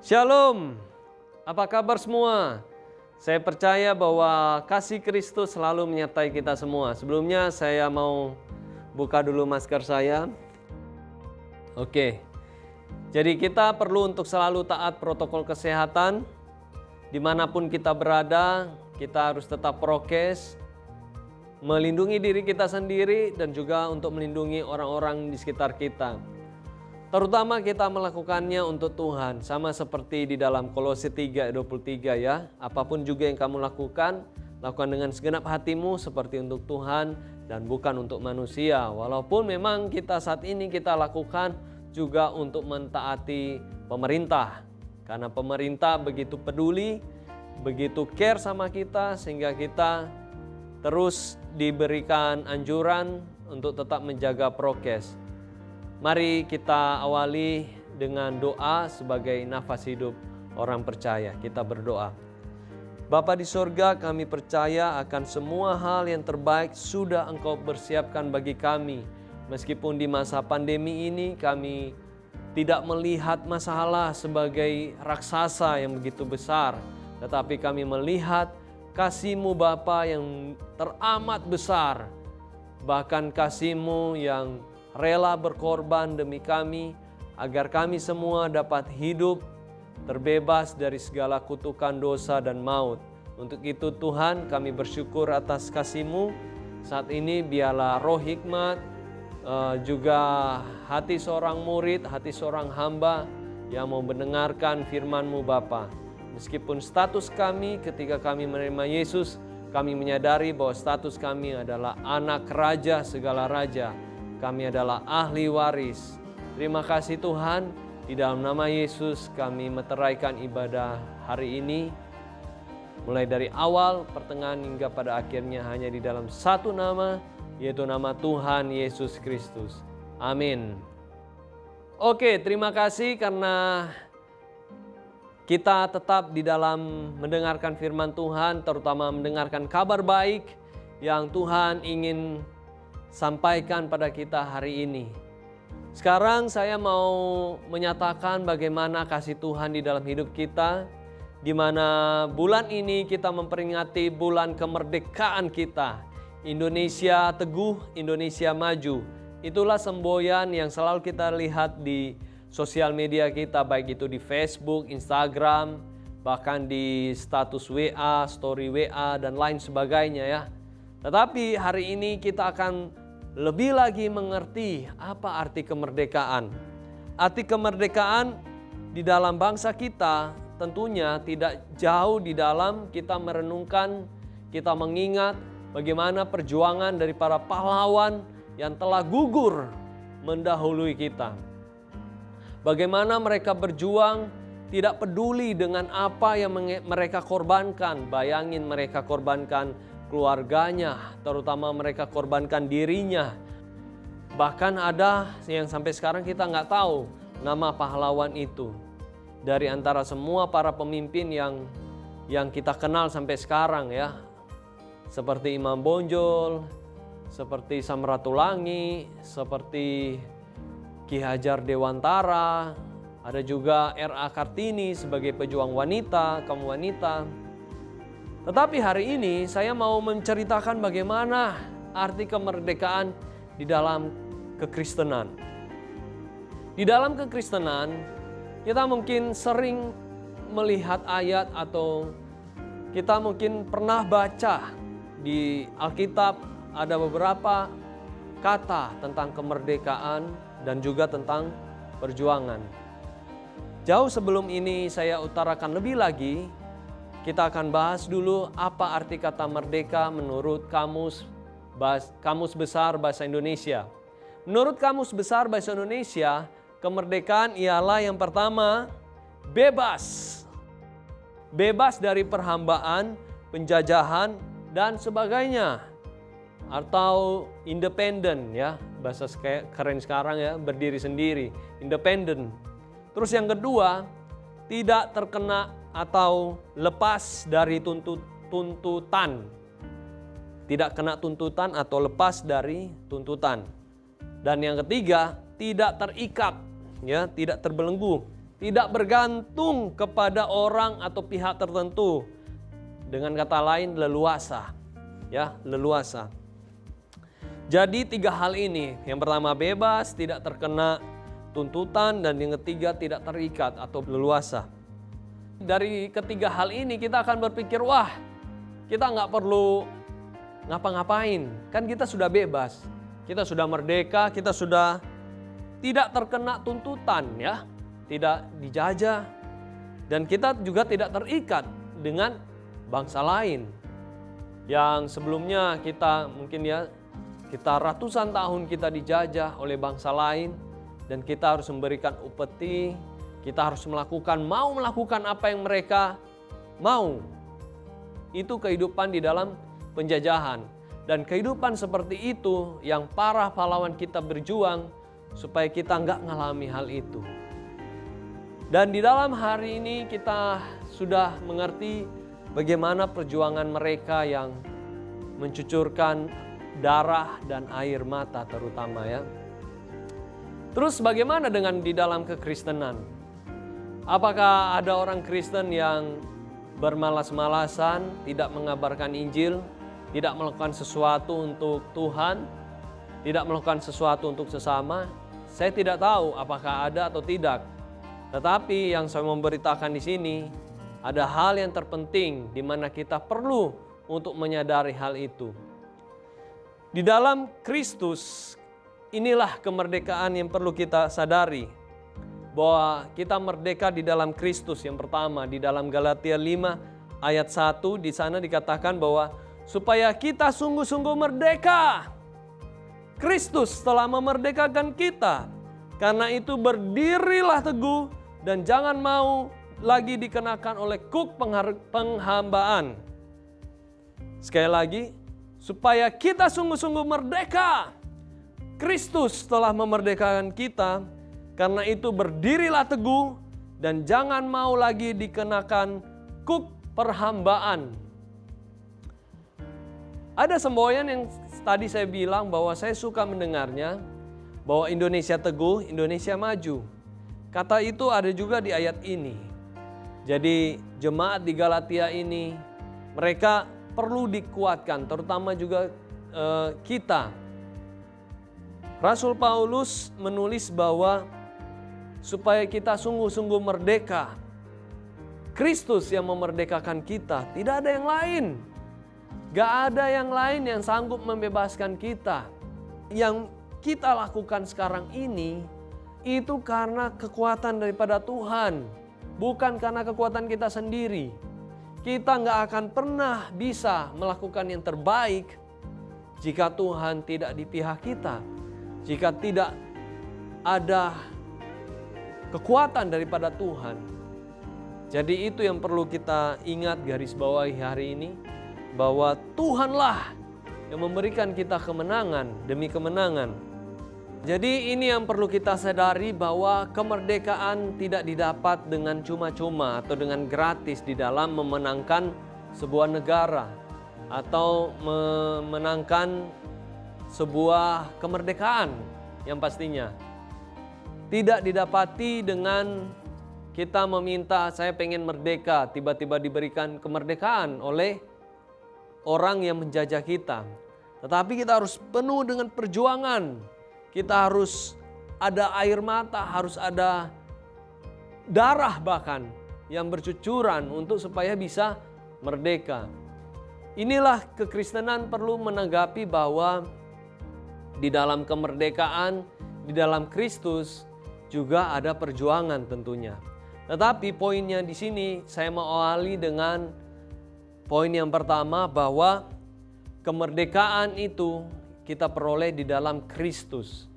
Shalom, apa kabar semua? Saya percaya bahwa kasih Kristus selalu menyertai kita semua. Sebelumnya saya mau buka dulu masker saya. Oke, jadi kita perlu untuk selalu taat protokol kesehatan. Dimanapun kita berada, kita harus tetap prokes, melindungi diri kita sendiri dan juga untuk melindungi orang-orang di sekitar kita. Terutama kita melakukannya untuk Tuhan, sama seperti di dalam Kolose 3:23 ya. Apapun juga yang kamu lakukan, lakukan dengan segenap hatimu seperti untuk Tuhan dan bukan untuk manusia. Walaupun memang kita saat ini kita lakukan juga untuk mentaati pemerintah. Karena pemerintah begitu peduli, begitu care sama kita sehingga kita terus diberikan anjuran untuk tetap menjaga prokes. Mari kita awali dengan doa sebagai nafas hidup orang percaya. Kita berdoa. Bapa di surga, kami percaya akan semua hal yang terbaik sudah Engkau persiapkan bagi kami. Meskipun di masa pandemi ini kami tidak melihat masalah sebagai raksasa yang begitu besar, tetapi kami melihat kasih-Mu Bapa yang teramat besar, bahkan kasih-Mu yang rela berkorban demi kami, agar kami semua dapat hidup terbebas dari segala kutukan dosa dan maut. Untuk itu Tuhan, kami bersyukur atas kasih-Mu. Saat ini biarlah roh hikmat, juga hati seorang murid, hati seorang hamba yang mau mendengarkan firman-Mu Bapa. Meskipun status kami ketika kami menerima Yesus, kami menyadari bahwa status kami adalah anak raja segala raja. Kami adalah ahli waris. Terima kasih Tuhan, di dalam nama Yesus kami meteraikan ibadah hari ini. Mulai dari awal, pertengahan hingga pada akhirnya hanya di dalam satu nama, yaitu nama Tuhan Yesus Kristus. Amin. Oke, terima kasih karena kita tetap di dalam mendengarkan firman Tuhan, terutama mendengarkan kabar baik yang Tuhan ingin sampaikan pada kita hari ini. Sekarang saya mau menyatakan bagaimana kasih Tuhan di dalam hidup kita, di mana bulan ini kita memperingati bulan kemerdekaan kita. Indonesia teguh, Indonesia maju. Itulah semboyan yang selalu kita lihat di sosial media kita, baik itu di Facebook, Instagram, bahkan di status WA, story WA, dan lain sebagainya ya. Tetapi hari ini kita akan lebih lagi mengerti apa arti kemerdekaan. Arti kemerdekaan di dalam bangsa kita tentunya tidak jauh di dalam kita merenungkan, kita mengingat bagaimana perjuangan dari para pahlawan yang telah gugur mendahului kita. Bagaimana mereka berjuang tidak peduli dengan apa yang mereka korbankan. Bayangin mereka korbankan keluarganya, terutama mereka korbankan dirinya. Bahkan ada yang sampai sekarang kita nggak tahu nama pahlawan itu. Dari antara semua para pemimpin yang kita kenal sampai sekarang ya. Seperti Imam Bonjol, seperti Samratulangi, seperti Ki Hajar Dewantara, ada juga R.A. Kartini sebagai pejuang wanita, kaum wanita. Tetapi hari ini saya mau menceritakan bagaimana arti kemerdekaan di dalam kekristenan. Di dalam kekristenan, kita mungkin sering melihat ayat atau kita mungkin pernah baca di Alkitab ada beberapa kata tentang kemerdekaan dan juga tentang perjuangan. Jauh sebelum ini saya utarakan lebih lagi, kita akan bahas dulu apa arti kata merdeka menurut Kamus Besar Bahasa Indonesia. Menurut Kamus Besar Bahasa Indonesia, kemerdekaan ialah yang pertama, bebas. Bebas dari perhambaan, penjajahan, dan sebagainya. Atau independen ya, bahasa keren sekarang ya, berdiri sendiri, independen. Terus yang kedua, tidak terkena atau lepas dari tuntutan. Tidak kena tuntutan atau lepas dari tuntutan. Dan yang ketiga, tidak terikat, ya, tidak terbelenggu. tidak bergantung kepada orang atau pihak tertentu. Dengan kata lain, leluasa. Ya, leluasa. Jadi 3 hal ini. Yang pertama bebas, tidak terkena tuntutan, dan yang ketiga tidak terikat atau leluasa. Dari ketiga hal ini kita akan berpikir, wah, kita nggak perlu ngapa-ngapain. Kan kita sudah bebas, kita sudah merdeka, kita sudah tidak terkena tuntutan, ya, tidak dijajah, dan kita juga tidak terikat dengan bangsa lain yang sebelumnya kita mungkin kita ratusan tahun kita dijajah oleh bangsa lain, dan kita harus memberikan upeti, kita harus melakukan apa yang mereka mau. Itu kehidupan di dalam penjajahan, dan kehidupan seperti itu yang para pahlawan kita berjuang supaya kita nggak ngalami hal itu. Dan di dalam hari ini kita sudah mengerti bagaimana perjuangan mereka yang mencucurkan darah dan air mata terutama, ya. Terus bagaimana dengan di dalam kekristenan? Apakah ada orang Kristen yang bermalas-malasan, tidak mengabarkan Injil, tidak melakukan sesuatu untuk Tuhan, tidak melakukan sesuatu untuk sesama? Saya tidak tahu apakah ada atau tidak. Tetapi yang saya memberitakan di sini, ada hal yang terpenting di mana kita perlu untuk menyadari hal itu. Di dalam Kristus, inilah kemerdekaan yang perlu kita sadari. Bahwa kita merdeka di dalam Kristus. Yang pertama, di dalam Galatia 5 ayat 1, di sana dikatakan bahwa supaya kita sungguh-sungguh merdeka. Kristus telah memerdekakan kita. Karena itu berdirilah teguh dan jangan mau lagi dikenakan oleh kuk penghambaan. Sekali lagi, supaya kita sungguh-sungguh merdeka. Kristus telah memerdekakan kita, karena itu berdirilah teguh dan jangan mau lagi dikenakan kuk perhambaan. Ada semboyan yang tadi saya bilang bahwa saya suka mendengarnya, bahwa Indonesia teguh, Indonesia maju. Kata itu ada juga di ayat ini. Jadi jemaat di Galatia ini, mereka perlu dikuatkan, terutama juga kita. Rasul Paulus menulis bahwa supaya kita sungguh-sungguh merdeka. Kristus yang memerdekakan kita, tidak ada yang lain. Gak ada yang lain yang sanggup membebaskan kita. Yang kita lakukan sekarang ini, itu karena kekuatan daripada Tuhan. Bukan karena kekuatan kita sendiri. Kita gak akan pernah bisa melakukan yang terbaik jika Tuhan tidak di pihak kita. Jika tidak ada kekuatan daripada Tuhan. Jadi itu yang perlu kita ingat, garis bawahi hari ini. Bahwa Tuhanlah yang memberikan kita kemenangan demi kemenangan. Jadi ini yang perlu kita sadari, bahwa kemerdekaan tidak didapat dengan cuma-cuma atau dengan gratis di dalam memenangkan sebuah negara atau memenangkan sebuah kemerdekaan yang pastinya. Tidak didapati dengan kita meminta, saya pengen merdeka, tiba-tiba diberikan kemerdekaan oleh orang yang menjajah kita. Tetapi kita harus penuh dengan perjuangan. Kita harus ada air mata, harus ada darah bahkan yang bercucuran untuk supaya bisa merdeka. Inilah kekristenan perlu menanggapi bahwa di dalam kemerdekaan, di dalam Kristus juga ada perjuangan tentunya. Tetapi poinnya di sini saya mau awali dengan poin yang pertama, bahwa kemerdekaan itu kita peroleh di dalam Kristus.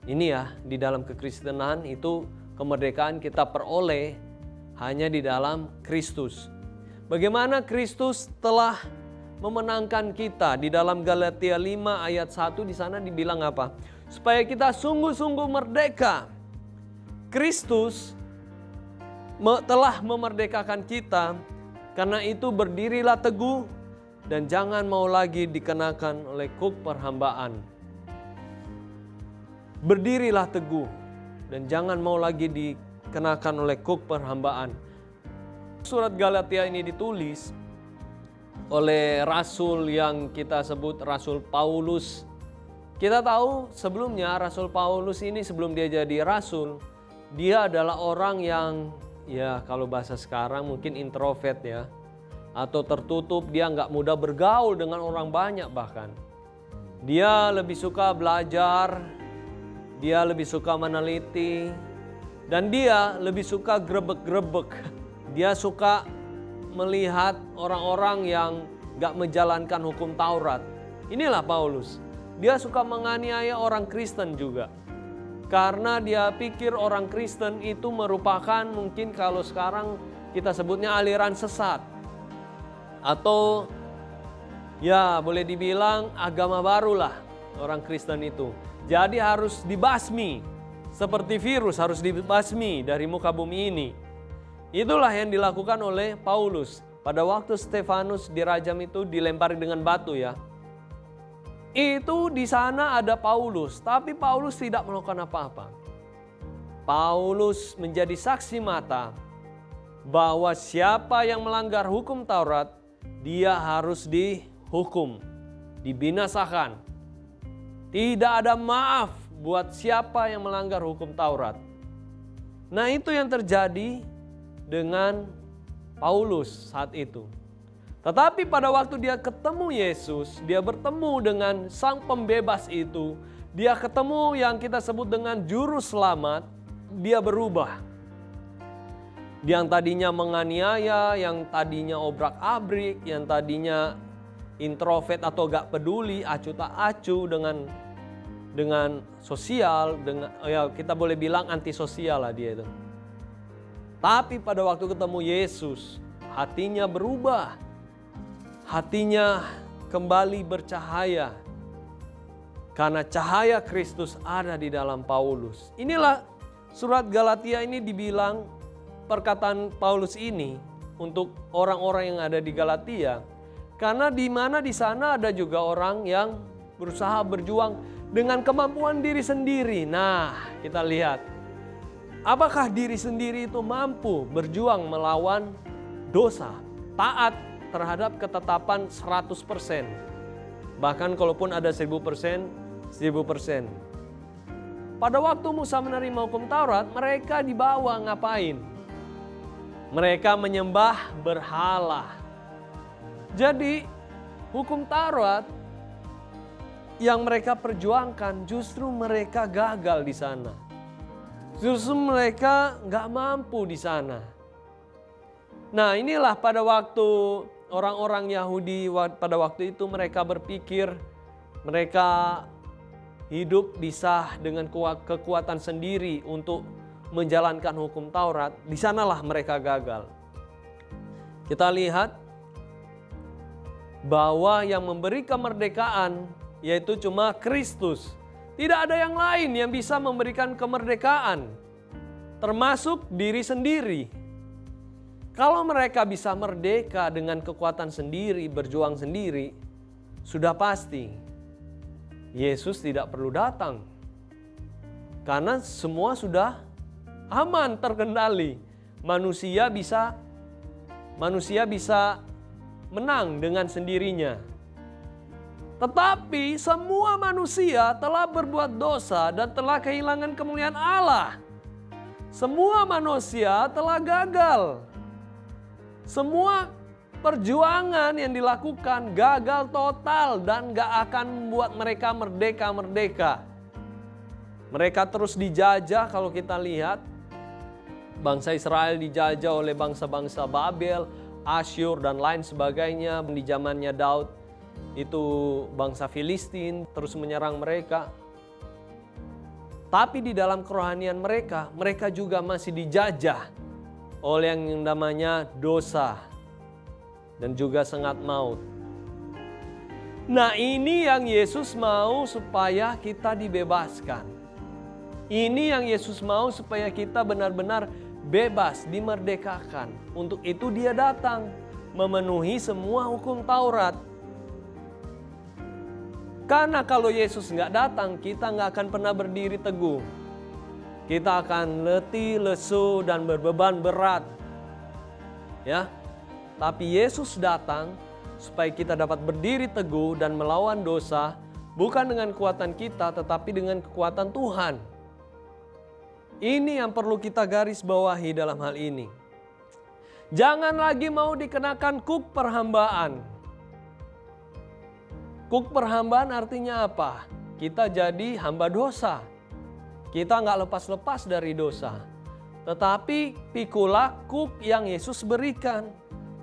Ini ya, di dalam kekristenan itu kemerdekaan kita peroleh hanya di dalam Kristus. Bagaimana Kristus telah memenangkan kita? Di dalam Galatia 5 ayat 1 di sana dibilang apa? Supaya kita sungguh-sungguh merdeka. Kristus telah memerdekakan kita. Karena itu berdirilah teguh dan jangan mau lagi dikenakan oleh kuk perhambaan. Berdirilah teguh dan jangan mau lagi dikenakan oleh kuk perhambaan. Surat Galatia ini ditulis oleh rasul yang kita sebut Rasul Paulus. Kita tahu sebelumnya Rasul Paulus ini sebelum dia jadi rasul, dia adalah orang yang ya kalau bahasa sekarang mungkin introvert ya, atau tertutup, dia nggak mudah bergaul dengan orang banyak bahkan. Dia lebih suka belajar, dia lebih suka meneliti, dan dia lebih suka grebek-grebek. Dia suka melihat orang-orang yang gak menjalankan hukum Taurat. Inilah Paulus. Dia suka menganiaya orang Kristen juga. Karena dia pikir orang Kristen itu merupakan mungkin kalau sekarang kita sebutnya aliran sesat. Atau ya boleh dibilang agama barulah orang Kristen itu. Jadi harus dibasmi. Seperti virus harus dibasmi dari muka bumi ini. Itulah yang dilakukan oleh Paulus. Pada waktu Stefanus dirajam itu dilempari dengan batu ya. Itu di sana ada Paulus, tapi Paulus tidak melakukan apa-apa. Paulus menjadi saksi mata bahwa siapa yang melanggar hukum Taurat, dia harus dihukum, dibinasakan. Tidak ada maaf buat siapa yang melanggar hukum Taurat. Nah, itu yang terjadi dengan Paulus saat itu. Tetapi pada waktu dia ketemu Yesus, dia bertemu dengan sang pembebas itu, dia ketemu yang kita sebut dengan juru selamat, dia berubah. Yang tadinya menganiaya, yang tadinya obrak-abrik, yang tadinya introvert atau gak peduli, acu tak acu dengan sosial, dengan ya kita boleh bilang antisosial lah dia itu. Tapi pada waktu ketemu Yesus, hatinya berubah. Hatinya kembali bercahaya. Karena cahaya Kristus ada di dalam Paulus. Inilah surat Galatia ini dibilang perkataan Paulus ini untuk orang-orang yang ada di Galatia. Karena di mana di sana ada juga orang yang berusaha berjuang dengan kemampuan diri sendiri. Nah, kita lihat. Apakah diri sendiri itu mampu berjuang melawan dosa, taat terhadap ketetapan 100%. Bahkan kalaupun ada 1000%, 1000%. Pada waktu Musa menerima hukum Taurat, mereka dibawa ngapain? Mereka menyembah berhala. Jadi hukum Taurat yang mereka perjuangkan justru mereka gagal di sana. Justru mereka nggak mampu di sana. Nah, inilah pada waktu orang-orang Yahudi pada waktu itu mereka berpikir mereka hidup bisa dengan kekuatan sendiri untuk menjalankan hukum Taurat. Di sanalah mereka gagal. Kita lihat bahwa yang memberi kemerdekaan yaitu cuma Kristus. Tidak ada yang lain yang bisa memberikan kemerdekaan, termasuk diri sendiri. Kalau mereka bisa merdeka dengan kekuatan sendiri, berjuang sendiri, sudah pasti Yesus tidak perlu datang. Karena semua sudah aman, terkendali. Manusia bisa menang dengan sendirinya. Tetapi semua manusia telah berbuat dosa dan telah kehilangan kemuliaan Allah. Semua manusia telah gagal. Semua perjuangan yang dilakukan gagal total dan gak akan membuat mereka merdeka. Mereka terus dijajah kalau kita lihat. Bangsa Israel dijajah oleh bangsa-bangsa Babel, Asyur dan lain sebagainya. Di zamannya Daud itu bangsa Filistin terus menyerang mereka. Tapi di dalam kerohanian mereka juga masih dijajah oleh yang namanya dosa dan juga sengat maut. Nah, ini yang Yesus mau supaya kita dibebaskan. Ini yang Yesus mau supaya kita benar-benar bebas, dimerdekakan. Untuk itu dia datang memenuhi semua hukum Taurat. Karena kalau Yesus nggak datang, kita nggak akan pernah berdiri teguh. kita akan letih, lesu, dan berbeban berat. Ya, tapi Yesus datang supaya kita dapat berdiri teguh dan melawan dosa, bukan dengan kekuatan kita, tetapi dengan kekuatan Tuhan. Ini yang perlu kita garis bawahi dalam hal ini. Jangan lagi mau dikenakan kuk perhambaan. Kuk perhambaan artinya apa? Kita jadi hamba dosa. Kita nggak lepas-lepas dari dosa. Tetapi pikulah kuk yang Yesus berikan.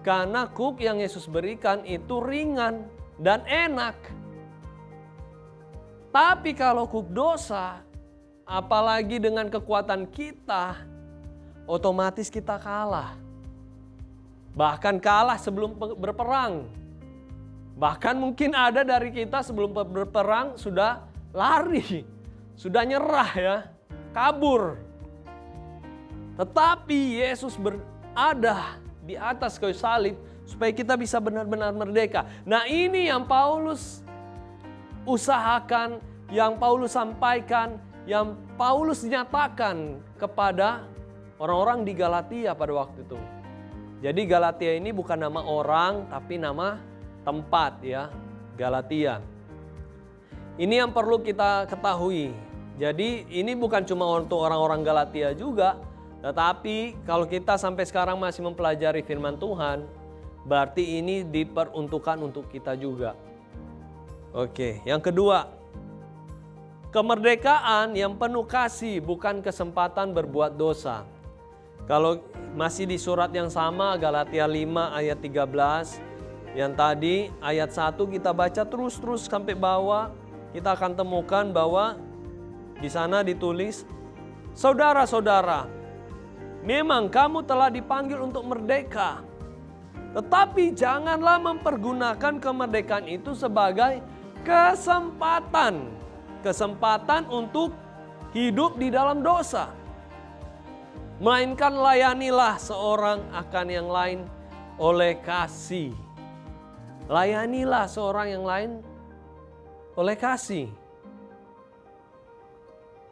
Karena kuk yang Yesus berikan itu ringan dan enak. Tapi kalau kuk dosa, apalagi dengan kekuatan kita, otomatis kita kalah. Bahkan kalah sebelum berperang. Bahkan mungkin ada dari kita sebelum berperang sudah lari, sudah nyerah ya, kabur. Tetapi Yesus berada di atas kayu salib supaya kita bisa benar-benar merdeka. Nah, ini yang Paulus usahakan, yang Paulus sampaikan, yang Paulus nyatakan kepada orang-orang di Galatia pada waktu itu. Jadi Galatia ini bukan nama orang tapi nama tempat ya, Galatia. Ini yang perlu kita ketahui. Jadi ini bukan cuma untuk orang-orang Galatia juga, tetapi kalau kita sampai sekarang masih mempelajari firman Tuhan, berarti ini diperuntukkan untuk kita juga. Oke, yang kedua, kemerdekaan yang penuh kasih, bukan kesempatan berbuat dosa. Kalau masih di surat yang sama, Galatia 5 ayat 13, yang tadi ayat 1 kita baca terus sampai bawah, kita akan temukan bahwa di sana ditulis, saudara-saudara, memang kamu telah dipanggil untuk merdeka. Tetapi janganlah mempergunakan kemerdekaan itu sebagai kesempatan. Kesempatan untuk hidup di dalam dosa. Melainkan layanilah seorang akan yang lain oleh kasih. Layanilah seorang yang lain oleh kasih.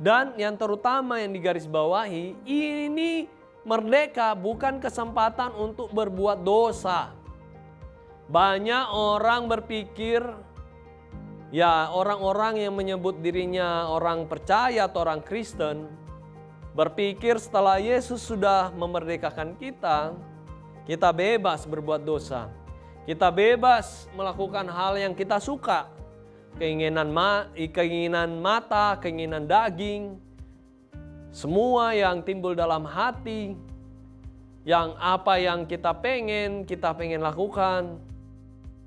Dan yang terutama yang digarisbawahi, ini merdeka bukan kesempatan untuk berbuat dosa. Banyak orang berpikir, ya orang-orang yang menyebut dirinya orang percaya atau orang Kristen, berpikir setelah Yesus sudah memerdekakan kita, kita bebas berbuat dosa. Kita bebas melakukan hal yang kita suka. Keinginan mata, keinginan daging, semua yang timbul dalam hati, yang apa yang kita pengen lakukan,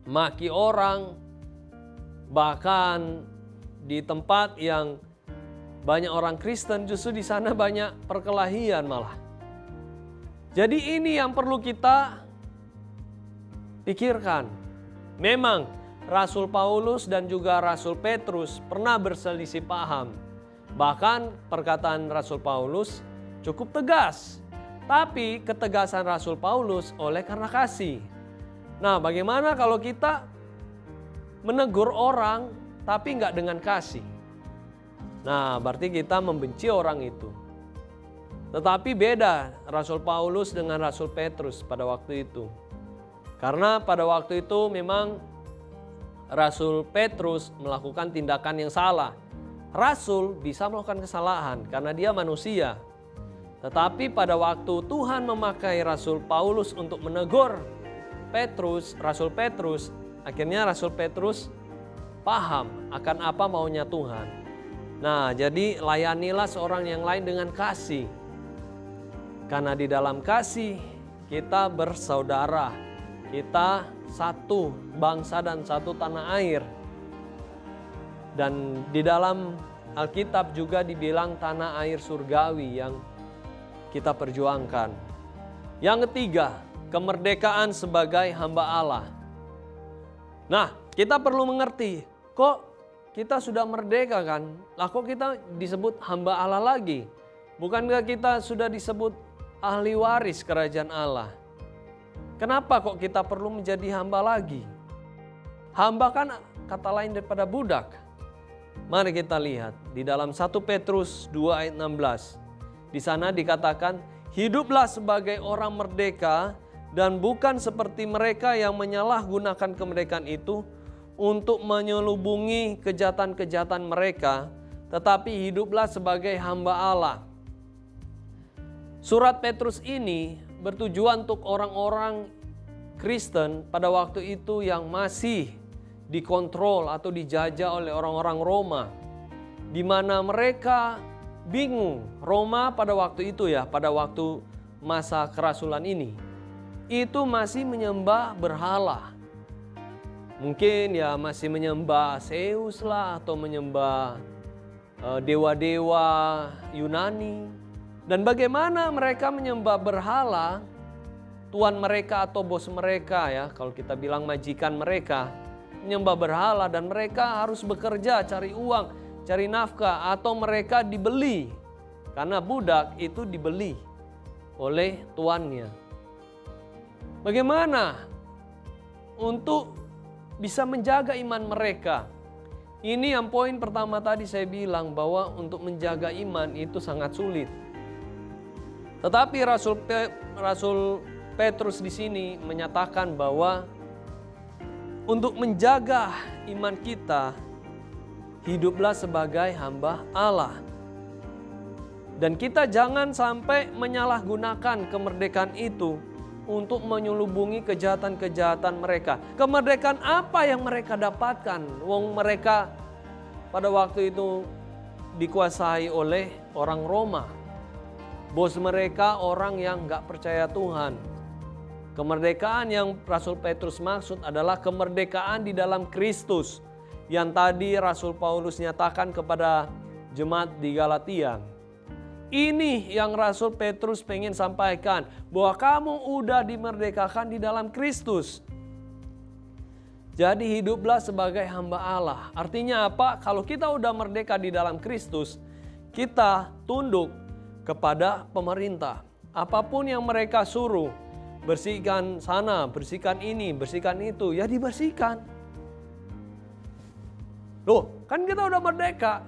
maki orang, bahkan di tempat yang banyak orang Kristen justru di sana banyak perkelahian malah. Jadi ini yang perlu kita pikirkan. Memang Rasul Paulus dan juga Rasul Petrus pernah berselisih paham. Bahkan perkataan Rasul Paulus cukup tegas. Tapi ketegasan Rasul Paulus oleh karena kasih. Nah, bagaimana kalau kita menegur orang tapi nggak dengan kasih? Nah, berarti kita membenci orang itu. Tetapi beda Rasul Paulus dengan Rasul Petrus pada waktu itu. Karena pada waktu itu memang Rasul Petrus melakukan tindakan yang salah. Rasul bisa melakukan kesalahan karena dia manusia. Tetapi pada waktu Tuhan memakai Rasul Paulus untuk menegur Rasul Petrus, akhirnya Rasul Petrus paham akan apa maunya Tuhan. Nah, jadi layanilah seorang yang lain dengan kasih. Karena di dalam kasih kita bersaudara. Kita satu bangsa dan satu tanah air. Dan di dalam Alkitab juga dibilang tanah air surgawi yang kita perjuangkan. Yang ketiga, kemerdekaan sebagai hamba Allah. Nah, kita perlu mengerti, kok kita sudah merdeka kan? Lah kok kita disebut hamba Allah lagi? Bukankah kita sudah disebut ahli waris kerajaan Allah? Kenapa kok kita perlu menjadi hamba lagi? Hamba kan kata lain daripada budak. Mari kita lihat di dalam 1 Petrus 2 ayat 16. Di sana dikatakan, hiduplah sebagai orang merdeka dan bukan seperti mereka yang menyalahgunakan kemerdekaan itu untuk menyelubungi kejahatan-kejahatan mereka, tetapi hiduplah sebagai hamba Allah. Surat Petrus ini bertujuan untuk orang-orang Kristen pada waktu itu yang masih dikontrol atau dijajah oleh orang-orang Roma, di mana mereka bingung. Roma pada waktu itu pada waktu masa kerasulan ini, itu masih menyembah berhala. Mungkin masih menyembah Zeus lah atau menyembah dewa-dewa Yunani. Dan bagaimana mereka menyembah berhala, tuan mereka atau bos mereka kalau kita bilang majikan mereka, menyembah berhala dan mereka harus bekerja, cari uang, cari nafkah, atau mereka dibeli. Karena budak itu dibeli oleh tuannya. Bagaimana untuk bisa menjaga iman mereka? Ini yang poin pertama tadi saya bilang bahwa untuk menjaga iman itu sangat sulit. Tetapi Rasul Petrus di sini menyatakan bahwa untuk menjaga iman kita, hiduplah sebagai hamba Allah. Dan kita jangan sampai menyalahgunakan kemerdekaan itu untuk menyelubungi kejahatan-kejahatan mereka. Kemerdekaan apa yang mereka dapatkan? Wong mereka pada waktu itu dikuasai oleh orang Roma. Bos mereka orang yang gak percaya Tuhan. Kemerdekaan yang Rasul Petrus maksud adalah kemerdekaan di dalam Kristus. Yang tadi Rasul Paulus nyatakan kepada jemaat di Galatia. Ini yang Rasul Petrus pengen sampaikan, bahwa kamu udah dimerdekakan di dalam Kristus. Jadi hiduplah sebagai hamba Allah. Artinya apa? Kalau kita udah merdeka di dalam Kristus, kita tunduk kepada pemerintah. Apapun yang mereka suruh, bersihkan sana, bersihkan ini, bersihkan itu, ya dibersihkan. Loh, kan kita udah merdeka.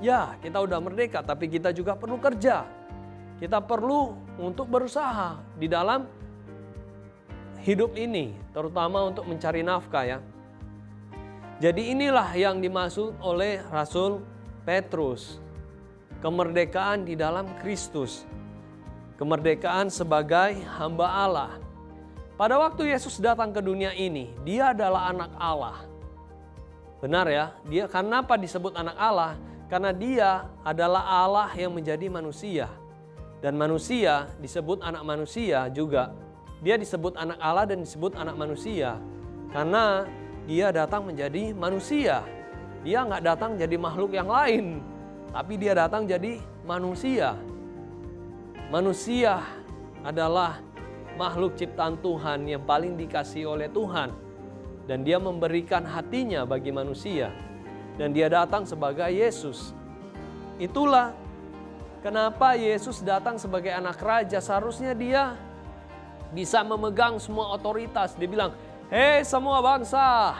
Ya, kita udah merdeka, tapi kita juga perlu kerja. Kita perlu untuk berusaha di dalam hidup ini, terutama untuk mencari nafkah Jadi inilah yang dimaksud oleh Rasul Petrus. Kemerdekaan di dalam Kristus. Kemerdekaan sebagai hamba Allah. Pada waktu Yesus datang ke dunia ini, dia adalah anak Allah. Benar dia kenapa disebut anak Allah? Karena dia adalah Allah yang menjadi manusia. Dan manusia disebut anak manusia juga. Dia disebut anak Allah dan disebut anak manusia. Karena dia datang menjadi manusia. Dia nggak datang jadi makhluk yang lain. Tapi dia datang jadi manusia. Manusia adalah makhluk ciptaan Tuhan yang paling dikasihi oleh Tuhan. Dan dia memberikan hatinya bagi manusia. Dan dia datang sebagai Yesus. Itulah kenapa Yesus datang sebagai anak raja. Seharusnya dia bisa memegang semua otoritas. Dia bilang, hei semua bangsa,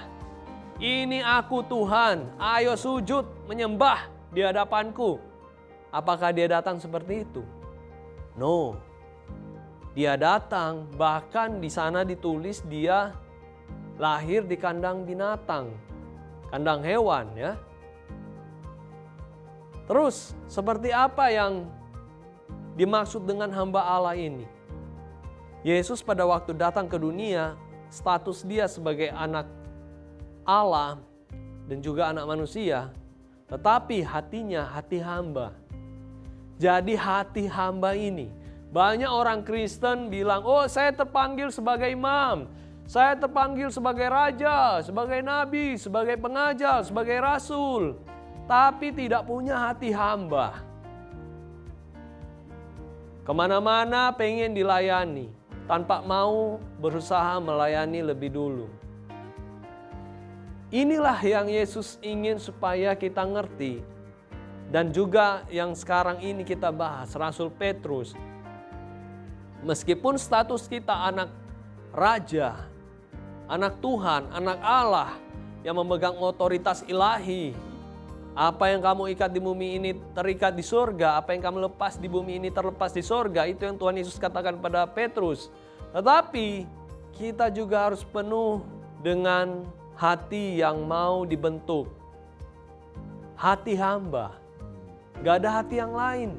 ini aku Tuhan, ayo sujud menyembah di hadapanku. Apakah dia datang seperti itu? No. Dia datang, bahkan di sana ditulis dia lahir di kandang binatang. Kandang hewan Terus seperti apa yang dimaksud dengan hamba Allah ini? Yesus pada waktu datang ke dunia, status dia sebagai anak Allah dan juga anak manusia, tetapi hatinya hati hamba. Jadi hati hamba ini, banyak orang Kristen bilang, oh saya terpanggil sebagai imam, saya terpanggil sebagai raja, sebagai nabi, sebagai pengajar, sebagai rasul. Tapi tidak punya hati hamba. Kemana-mana pengen dilayani, tanpa mau berusaha melayani lebih dulu. Inilah yang Yesus ingin supaya kita ngerti. Dan juga yang sekarang ini kita bahas, Rasul Petrus. Meskipun status kita anak raja, anak Tuhan, anak Allah yang memegang otoritas ilahi, Apa yang kamu ikat di bumi ini terikat di surga, apa yang kamu lepas di bumi ini terlepas di surga. Itu yang Tuhan Yesus katakan pada Petrus. Tetapi kita juga harus penuh dengan hati yang mau dibentuk. Hati hamba. Gak ada hati yang lain.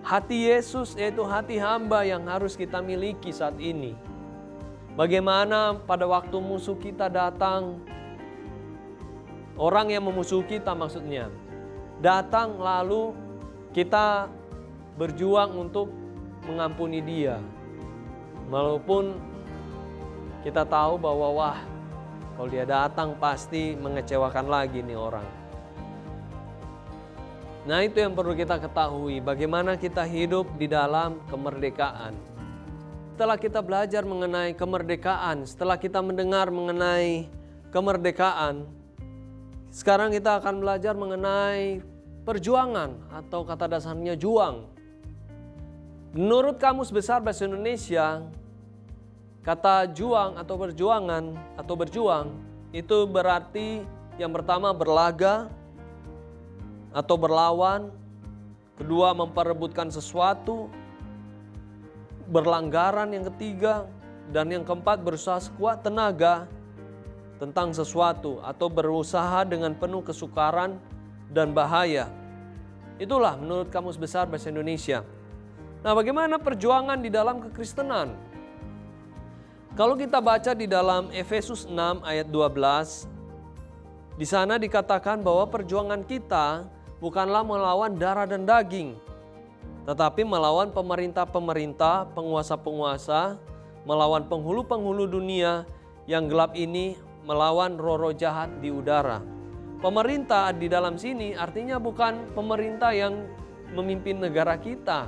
Hati Yesus yaitu hati hamba yang harus kita miliki saat ini. Bagaimana pada waktu musuh kita datang, orang yang memusuhi kita maksudnya, datang lalu kita berjuang untuk mengampuni dia. Walaupun kita tahu bahwa wah, kalau dia datang pasti mengecewakan lagi nih orang. Nah, itu yang perlu kita ketahui, bagaimana kita hidup di dalam kemerdekaan. Setelah kita belajar mengenai kemerdekaan, setelah kita mendengar mengenai kemerdekaan, sekarang kita akan belajar mengenai perjuangan atau kata dasarnya juang. Menurut Kamus Besar Bahasa Indonesia, kata juang atau perjuangan atau berjuang itu berarti yang pertama berlaga atau berlawan, kedua memperebutkan sesuatu, berlanggaran yang ketiga, dan yang keempat berusaha sekuat tenaga tentang sesuatu atau berusaha dengan penuh kesukaran dan bahaya. Itulah menurut Kamus Besar Bahasa Indonesia. Nah, bagaimana perjuangan di dalam kekristenan? Kalau kita baca di dalam Efesus 6 ayat 12, di sana dikatakan bahwa perjuangan kita bukanlah melawan darah dan daging, tetapi melawan pemerintah-pemerintah, penguasa-penguasa, melawan penghulu-penghulu dunia yang gelap ini, melawan roh-roh jahat di udara. Pemerintah di dalam sini artinya bukan pemerintah yang memimpin negara kita,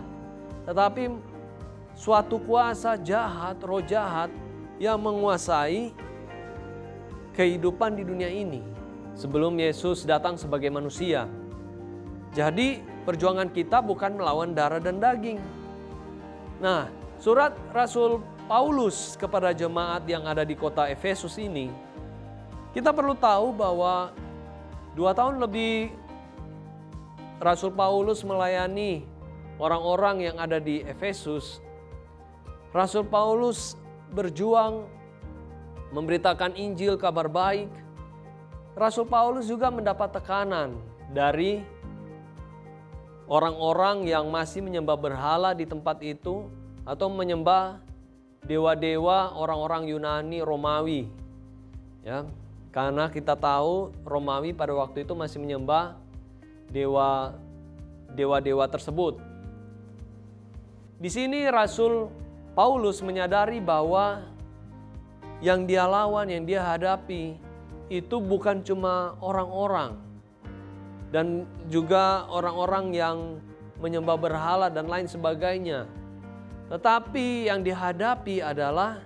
tetapi suatu kuasa jahat, roh jahat yang menguasai kehidupan di dunia ini sebelum Yesus datang sebagai manusia. Jadi perjuangan kita bukan melawan darah dan daging. Nah, surat Rasul Paulus kepada jemaat yang ada di kota Efesus ini, kita perlu tahu bahwa 2 tahun lebih Rasul Paulus melayani orang-orang yang ada di Efesus. Rasul Paulus berjuang memberitakan Injil, kabar baik. Rasul Paulus juga mendapat tekanan dari orang-orang yang masih menyembah berhala di tempat itu atau menyembah dewa-dewa orang-orang Yunani, Romawi. Ya, karena kita tahu Romawi pada waktu itu masih menyembah dewa-dewa tersebut. Di sini Rasul Paulus menyadari bahwa yang dia lawan, yang dia hadapi itu bukan cuma orang-orang dan juga orang-orang yang menyembah berhala dan lain sebagainya. Tetapi yang dihadapi adalah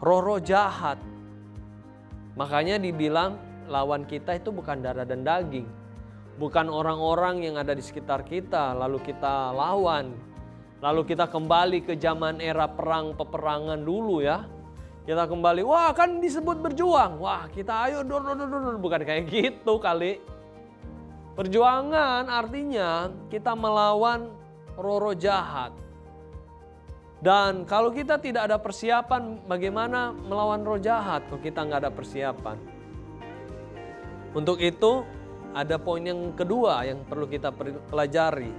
roh-roh jahat. Makanya dibilang lawan kita itu bukan darah dan daging. Bukan orang-orang yang ada di sekitar kita lalu kita lawan. Lalu kita kembali ke zaman era perang peperangan dulu ya. Kita kembali, wah kan disebut berjuang. Wah kita ayo bukan kayak gitu kali. Perjuangan artinya kita melawan roh-roh jahat. Dan kalau kita tidak ada persiapan, bagaimana melawan roh jahat kalau kita nggak ada persiapan? Untuk itu ada poin yang kedua yang perlu kita pelajari.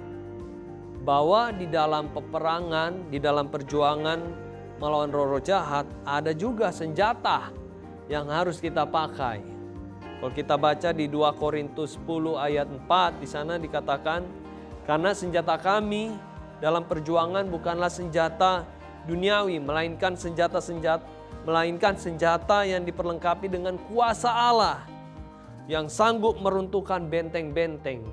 Bahwa di dalam peperangan, di dalam perjuangan melawan roh-roh jahat, ada juga senjata yang harus kita pakai. Kalau kita baca di 2 Korintus 10 ayat 4, di sana dikatakan, karena senjata kami dalam perjuangan bukanlah senjata duniawi, melainkan senjata yang diperlengkapi dengan kuasa Allah yang sanggup meruntuhkan benteng-benteng.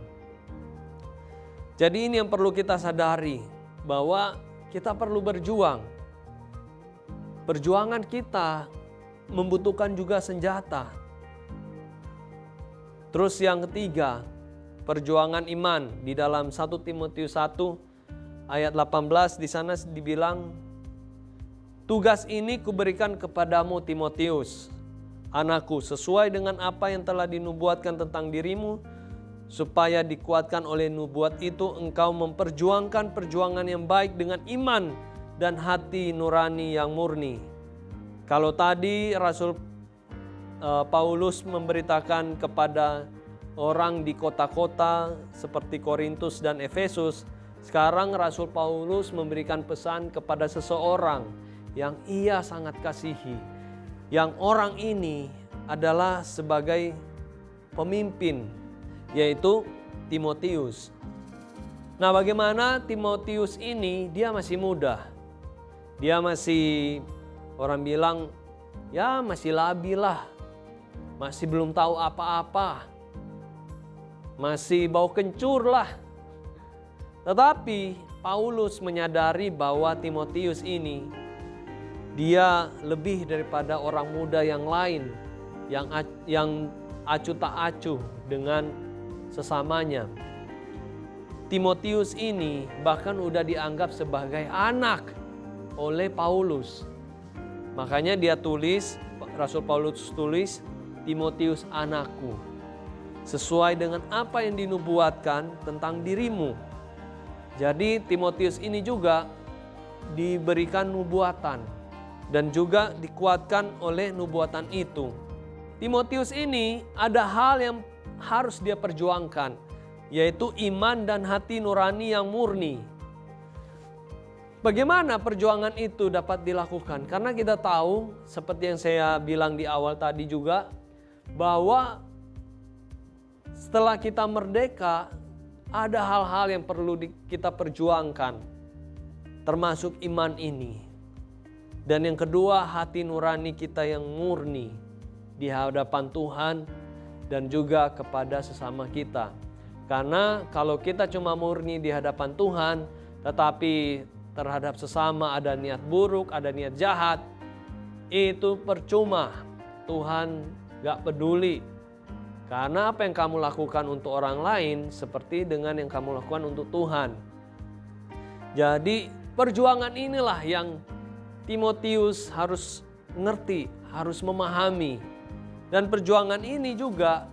Jadi ini yang perlu kita sadari, bahwa kita perlu berjuang. Perjuangan kita membutuhkan juga senjata. Terus yang ketiga, perjuangan iman di dalam 1 Timotius 1 ayat 18 di sana dibilang, tugas ini kuberikan kepadamu Timotius, anakku, sesuai dengan apa yang telah dinubuatkan tentang dirimu, supaya dikuatkan oleh nubuat itu engkau memperjuangkan perjuangan yang baik dengan iman dan hati nurani yang murni. Kalau tadi Rasul Paulus memberitakan kepada orang di kota-kota seperti Korintus dan Efesus, sekarang Rasul Paulus memberikan pesan kepada seseorang yang ia sangat kasihi, yang orang ini adalah sebagai pemimpin, yaitu Timotius. Nah, bagaimana Timotius ini? Dia masih muda. Dia masih, orang bilang, ya masih labil lah. Masih belum tahu apa-apa. Masih bau kencur lah. Tetapi Paulus menyadari bahwa Timotius ini, dia lebih daripada orang muda yang lain yang acuh tak acuh dengan sesamanya. Timotius ini bahkan udah dianggap sebagai anak oleh Paulus. Makanya dia tulis, Rasul Paulus tulis, Timotius anakku, sesuai dengan apa yang dinubuatkan tentang dirimu. Jadi Timotius ini juga diberikan nubuatan dan juga dikuatkan oleh nubuatan itu. Timotius ini ada hal yang harus dia perjuangkan, yaitu iman dan hati nurani yang murni. Bagaimana perjuangan itu dapat dilakukan? Karena kita tahu, seperti yang saya bilang di awal tadi juga, bahwa setelah kita merdeka, ada hal-hal yang perlu kita perjuangkan, termasuk iman ini. Dan yang kedua, hati nurani kita yang murni di hadapan Tuhan dan juga kepada sesama kita. Karena kalau kita cuma murni di hadapan Tuhan, tetapi terhadap sesama ada niat buruk, ada niat jahat, itu percuma. Tuhan gak peduli. Karena apa yang kamu lakukan untuk orang lain seperti dengan yang kamu lakukan untuk Tuhan. Jadi perjuangan inilah yang Timotius harus ngerti, harus memahami. Dan perjuangan ini juga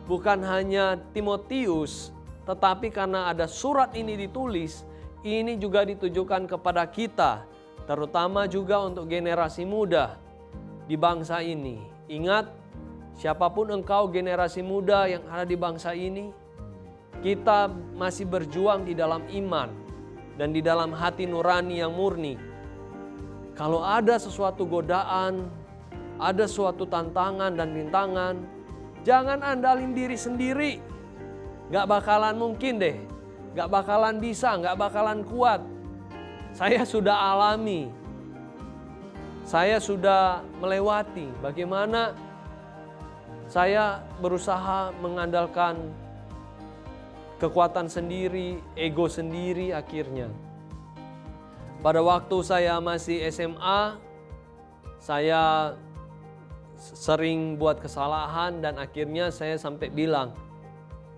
bukan hanya Timotius, tetapi karena ada surat ini ditulis, ini juga ditujukan kepada kita, terutama juga untuk generasi muda di bangsa ini. Ingat, siapapun engkau generasi muda yang ada di bangsa ini, kita masih berjuang di dalam iman dan di dalam hati nurani yang murni. Kalau ada sesuatu godaan, ada suatu tantangan dan rintangan, jangan andalin diri sendiri. Gak bakalan mungkin deh. Gak bakalan bisa, gak bakalan kuat. Saya sudah alami. Saya sudah melewati bagaimana saya berusaha mengandalkan kekuatan sendiri, ego sendiri akhirnya. Pada waktu saya masih SMA, saya sering buat kesalahan dan akhirnya saya sampai bilang,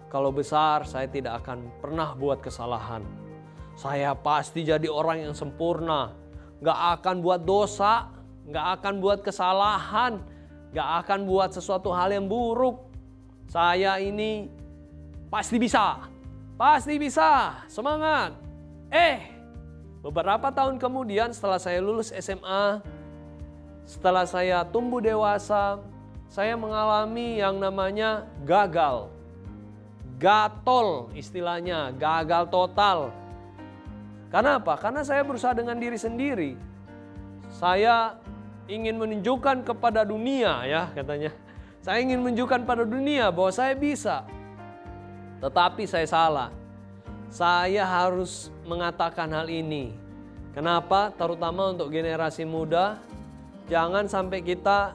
kalau besar saya tidak akan pernah buat kesalahan. Saya pasti jadi orang yang sempurna, gak akan buat dosa, gak akan buat kesalahan, gak akan buat sesuatu hal yang buruk. Saya ini pasti bisa, semangat. Beberapa tahun kemudian setelah saya lulus SMA, setelah saya tumbuh dewasa, saya mengalami yang namanya gagal. Gatol istilahnya, gagal total. Karena apa? Karena saya berusaha dengan diri sendiri. Saya ingin menunjukkan kepada dunia, ya katanya. Saya ingin menunjukkan pada dunia bahwa saya bisa. Tetapi saya salah. Saya harus mengatakan hal ini. Kenapa? Terutama untuk generasi muda, jangan sampai kita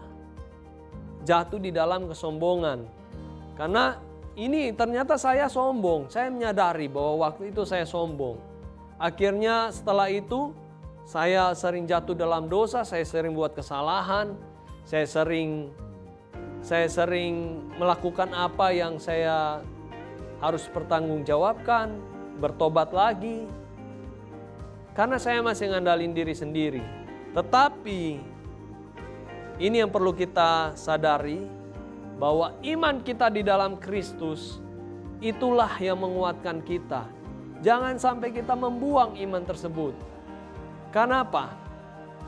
jatuh di dalam kesombongan. Karena ini ternyata saya sombong. Saya menyadari bahwa waktu itu saya sombong. Akhirnya setelah itu saya sering jatuh dalam dosa, saya sering buat kesalahan, saya sering melakukan apa yang saya harus pertanggungjawabkan, bertobat lagi. Karena saya masih ngandalin diri sendiri. Tetapi Ini yang perlu kita sadari, bahwa iman kita di dalam Kristus itulah yang menguatkan kita. Jangan sampai kita membuang iman tersebut. Karena apa?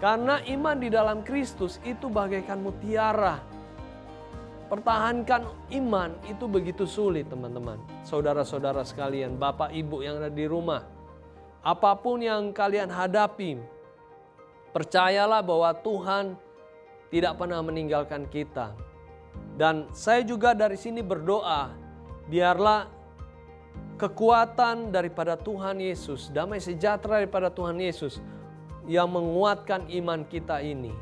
Karena iman di dalam Kristus itu bagaikan mutiara. Pertahankan iman itu begitu sulit, teman-teman. Saudara-saudara sekalian, Bapak Ibu yang ada di rumah. Apapun yang kalian hadapi, percayalah bahwa Tuhan tidak pernah meninggalkan kita. Dan saya juga dari sini berdoa, biarlah kekuatan daripada Tuhan Yesus, damai sejahtera daripada Tuhan Yesus yang menguatkan iman kita ini.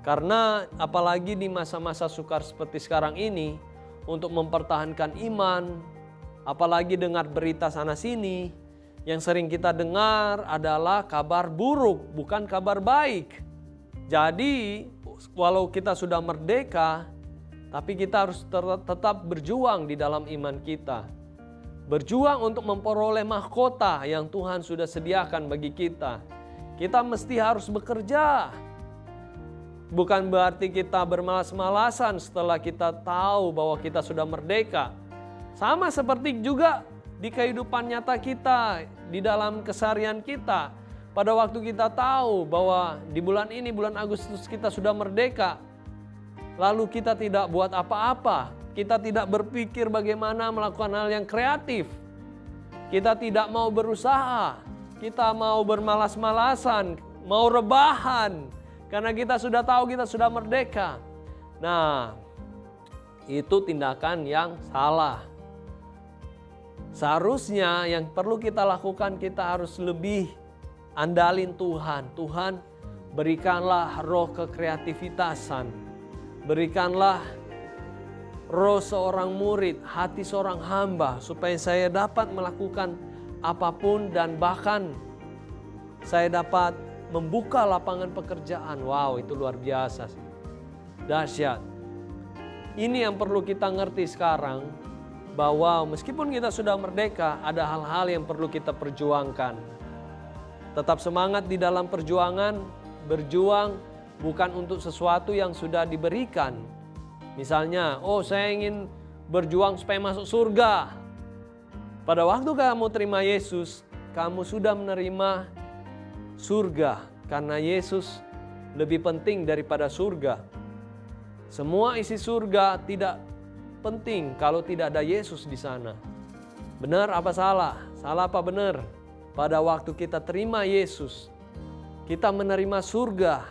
Karena apalagi di masa-masa sukar seperti sekarang ini, untuk mempertahankan iman, apalagi dengar berita sana sini, yang sering kita dengar adalah kabar buruk, bukan kabar baik. Jadi, walau kita sudah merdeka, tapi kita harus tetap berjuang di dalam iman kita. Berjuang untuk memperoleh mahkota yang Tuhan sudah sediakan bagi kita. Kita mesti harus bekerja. Bukan berarti kita bermalas-malasan setelah kita tahu bahwa kita sudah merdeka. Sama seperti juga di kehidupan nyata kita, di dalam keseharian kita. Pada waktu kita tahu bahwa di bulan ini, bulan Agustus kita sudah merdeka, lalu kita tidak buat apa-apa, kita tidak berpikir bagaimana melakukan hal yang kreatif, kita tidak mau berusaha, kita mau bermalas-malasan, mau rebahan, karena kita sudah tahu kita sudah merdeka. Nah, itu tindakan yang salah. Seharusnya yang perlu kita lakukan, kita harus lebih andalin Tuhan. Tuhan, berikanlah roh kekreativitasan. Berikanlah roh seorang murid, hati seorang hamba, supaya saya dapat melakukan apapun dan bahkan saya dapat membuka lapangan pekerjaan. Wow, itu luar biasa sih. Dahsyat. Ini yang perlu kita ngerti sekarang, bahwa meskipun kita sudah merdeka, ada hal-hal yang perlu kita perjuangkan. Tetap semangat di dalam perjuangan, berjuang bukan untuk sesuatu yang sudah diberikan. Misalnya, saya ingin berjuang supaya masuk surga. Pada waktu kamu terima Yesus, kamu sudah menerima surga. Karena Yesus lebih penting daripada surga. Semua isi surga tidak penting kalau tidak ada Yesus di sana. Benar apa salah? Salah apa benar? Pada waktu kita terima Yesus, kita menerima surga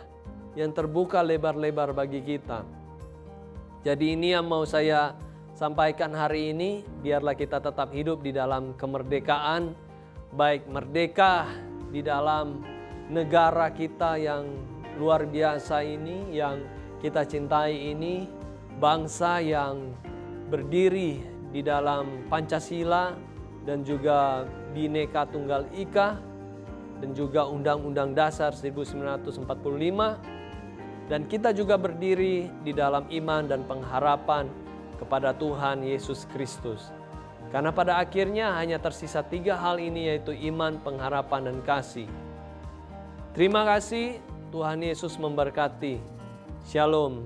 yang terbuka lebar-lebar bagi kita. Jadi ini yang mau saya sampaikan hari ini, biarlah kita tetap hidup di dalam kemerdekaan, baik merdeka di dalam negara kita yang luar biasa ini, yang kita cintai ini, bangsa yang berdiri di dalam Pancasila dan juga Bhinneka Tunggal Ika dan juga Undang-Undang Dasar 1945. Dan kita juga berdiri di dalam iman dan pengharapan kepada Tuhan Yesus Kristus. Karena pada akhirnya hanya tersisa 3 hal ini, yaitu iman, pengharapan, dan kasih. Terima kasih, Tuhan Yesus memberkati. Shalom.